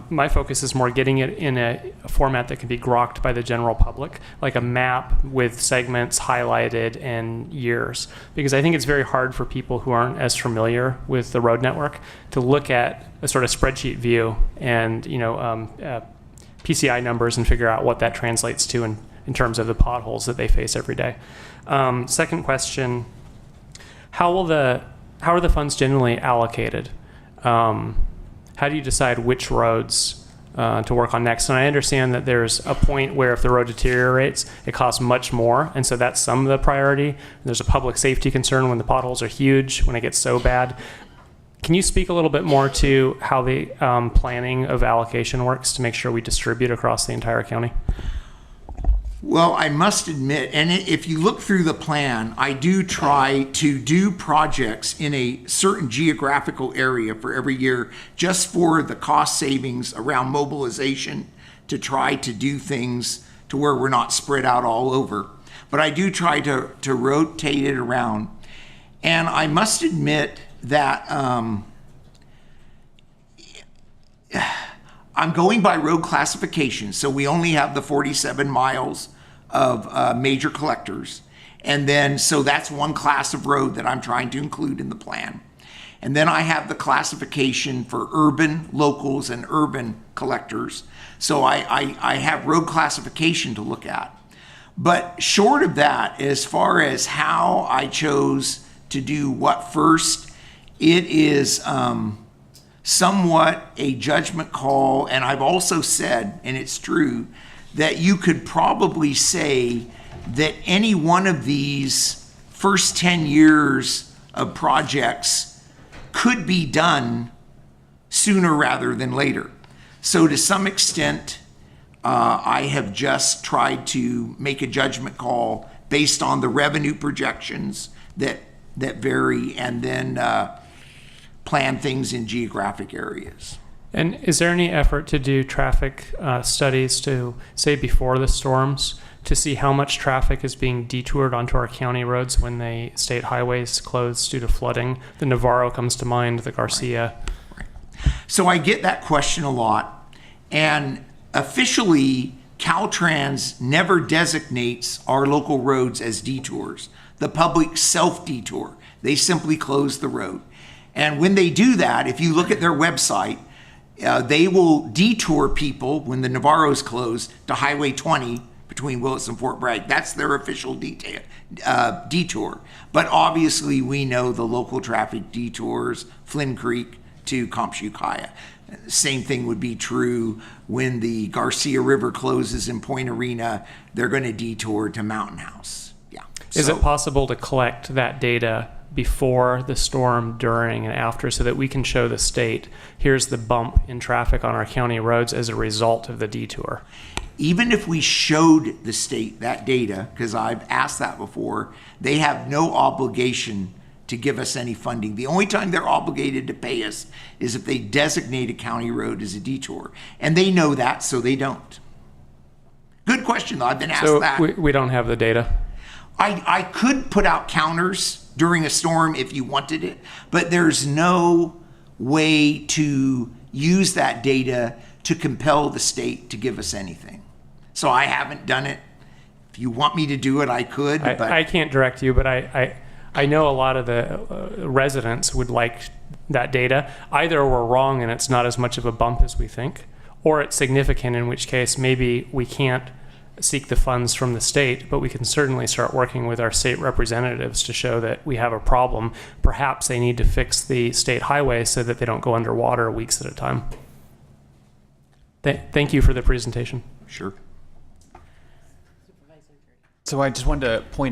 my focus is more getting it in a format that can be grokked by the general public, like a map with segments highlighted and years. Because I think it's very hard for people who aren't as familiar with the road network to look at a sort of spreadsheet view and PCI numbers and figure out what that translates to in terms of the potholes that they face every day. Second question, how are the funds generally allocated? How do you decide which roads to work on next? And I understand that there's a point where if the road deteriorates, it costs much more, and so that's some of the priority. There's a public safety concern when the potholes are huge, when it gets so bad. Can you speak a little bit more to how the planning of allocation works to make sure we distribute across the entire county? Well, I must admit, and if you look through the plan, I do try to do projects in a certain geographical area for every year, just for the cost savings around mobilization, to try to do things to where we're not spread out all over. But I do try to rotate it around. And I must admit that I'm going by road classification, so we only have the 47 miles of major collectors. And then, so that's one class of road that I'm trying to include in the plan. And then I have the classification for urban locals and urban collectors. So I have road classification to look at. But short of that, as far as how I chose to do what first, it is somewhat a judgment call. And I've also said, and it's true, that you could probably say that any one of these first 10 years of projects could be done sooner rather than later. So to some extent, I have just tried to make a judgment call based on the revenue projections that vary, and then plan things in geographic areas. And is there any effort to do traffic studies to, say, before the storms, to see how much traffic is being detoured onto our county roads when the state highways close due to flooding? The Navarro comes to mind, the Garcia. Right. So I get that question a lot. And officially, Caltrans never designates our local roads as detours. The public self-detour. They simply close the road. And when they do that, if you look at their website, they will detour people when the Navarro's closed to Highway 20 between Willis and Fort Bragg. That's their official detour. But obviously, we know the local traffic detours Flynn Creek to Compshucaya. Same thing would be true when the Garcia River closes in Point Arena. They're going to detour to Mountain House. Yeah. Is it possible to collect that data before the storm, during, and after, so that we can show the state, here's the bump in traffic on our county roads as a result of the detour? Even if we showed the state that data, because I've asked that before, they have no obligation to give us any funding. The only time they're obligated to pay us is if they designate a county road as a detour. And they know that, so they don't. Good question, though. I've been asked that. So we don't have the data? I could put out counters during a storm if you wanted it, but there's no way to use that data to compel the state to give us anything. So I haven't done it. If you want me to do it, I could. But I can't direct you, but I know a lot of the residents would like that data. Either we're wrong and it's not as much of a bump as we think, or it's significant, in which case maybe we can't seek the funds from the state, but we can certainly start working with our state representatives to show that we have a problem. Perhaps they need to fix the state highway so that they don't go underwater weeks at a time. Thank you for the presentation. Sure. So I just wanted to point